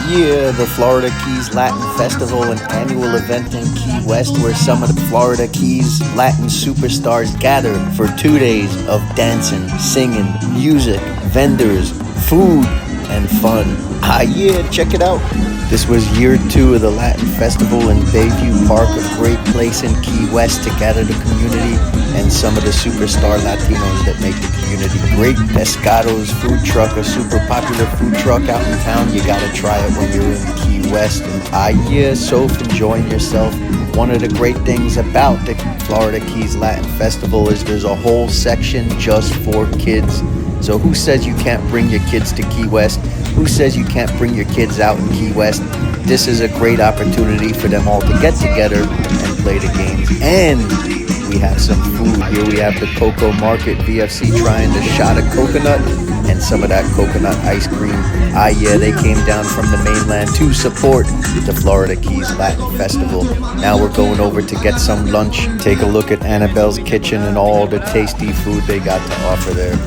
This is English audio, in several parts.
Yeah, the Florida Keys Latin Festival, an annual event in Key West where some of the Florida Keys Latin superstars gather for 2 days of dancing, singing, music, vendors, food, and fun. Yeah, check it out. This was year 2 of the Latin Festival in Bayview Park, a great place in Key West to gather the community and some of the superstar Latinos that make the community great. Pescados food truck, a super popular food truck out in town. You gotta try it when you're in Key West. And yeah, so enjoying yourself. One of the great things about the Florida Keys Latin Festival is there's a whole section just for kids. So who says you can't bring your kids to Key West? Who says you can't bring your kids out in Key West? This is a great opportunity for them all to get together and play the games. And we have some food. Here we have the Cocoa Market, VFC trying the shot of coconut and some of that coconut ice cream. Yeah, they came down from the mainland to support the Florida Keys Latin Festival. Now we're going over to get some lunch. Take a look at Annabelle's Kitchen and all the tasty food they got to offer there.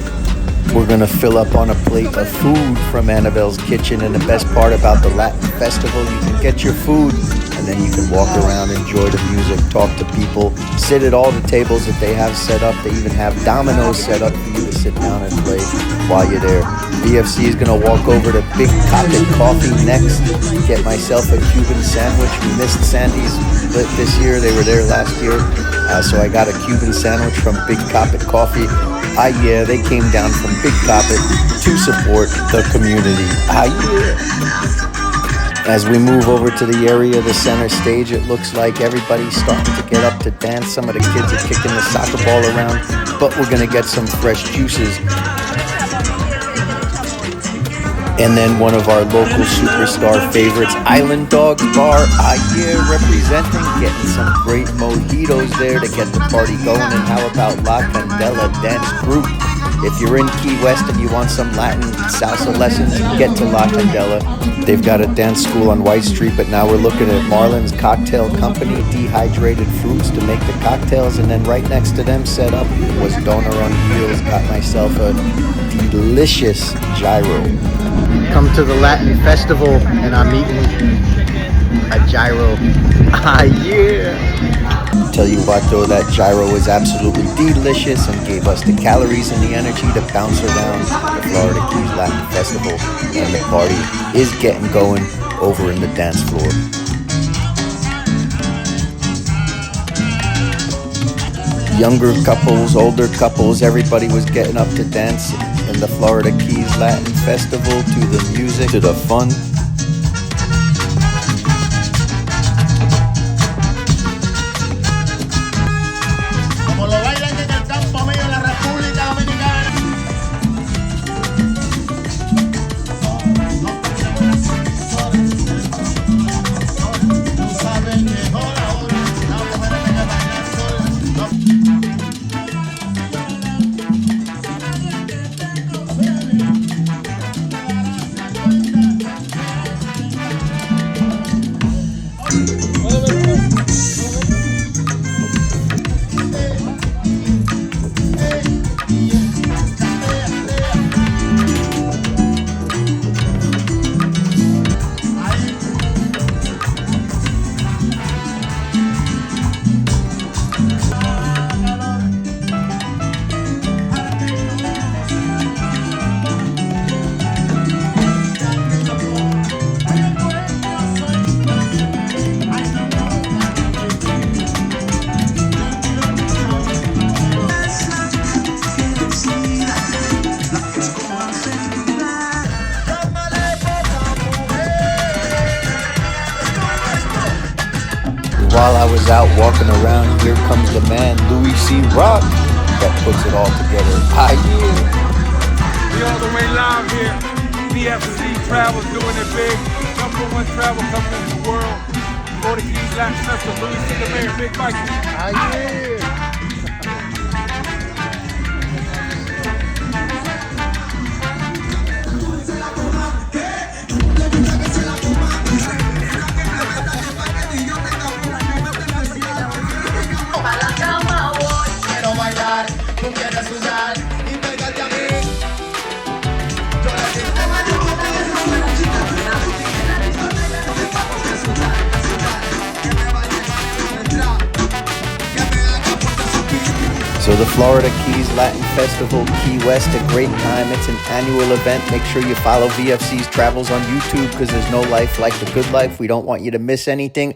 We're gonna fill up on a plate of food from Annabelle's Kitchen, and the best part about the Latin Festival, you can get your food and then you can walk around, enjoy the music, talk to people, sit at all the tables that they have set up. They even have dominoes set up for you to sit down and play while you're there. BFC is gonna walk over to Big Coppet Coffee next, get myself a Cuban sandwich. We missed Sandy's split this year, they were there last year, so I got a Cuban sandwich from Big Coppet Coffee. Yeah, they came down from Big Coppet to support the community. Yeah. As we move over to the area, the center stage, it looks like everybody's starting to get up to dance. Some of the kids are kicking the soccer ball around, but we're gonna get some fresh juices. And then one of our local superstar favorites, Island Dogs Bar. Yeah, representing, getting some great mojitos there to get the party going. And how about La Candela Dance Group? If you're in Key West and you want some Latin salsa lessons, get to La Candela. They've got a dance school on White Street, but now we're looking at Marlon's Cocktail Company, dehydrated fruits to make the cocktails. And then right next to them set up was Donor on Wheels. Got myself a delicious gyro. Come to the Latin Festival and I'm eating a gyro. Yeah. Tell you what though, that gyro was absolutely delicious and gave us the calories and the energy to bounce around the Florida Keys Latin Festival. And the party is getting going over in the dance floor. Younger couples, older couples, everybody was getting up to dance in the Florida Keys Latin Festival, to the music, to the fun. While I was out walking around, here comes the man, Louis C. Rock, that puts it all together. Yeah. We all the way live here. BFC Travels doing it big. #1 travel company in the world. Florida Keys Latin Festival, Louis C. the Mayor, Big Mike. Yeah. So the Florida Keys Latin Festival, Key West, a great time. It's an annual event. Make sure you follow VFC's Travels on YouTube because there's no life like the good life. We don't want you to miss anything.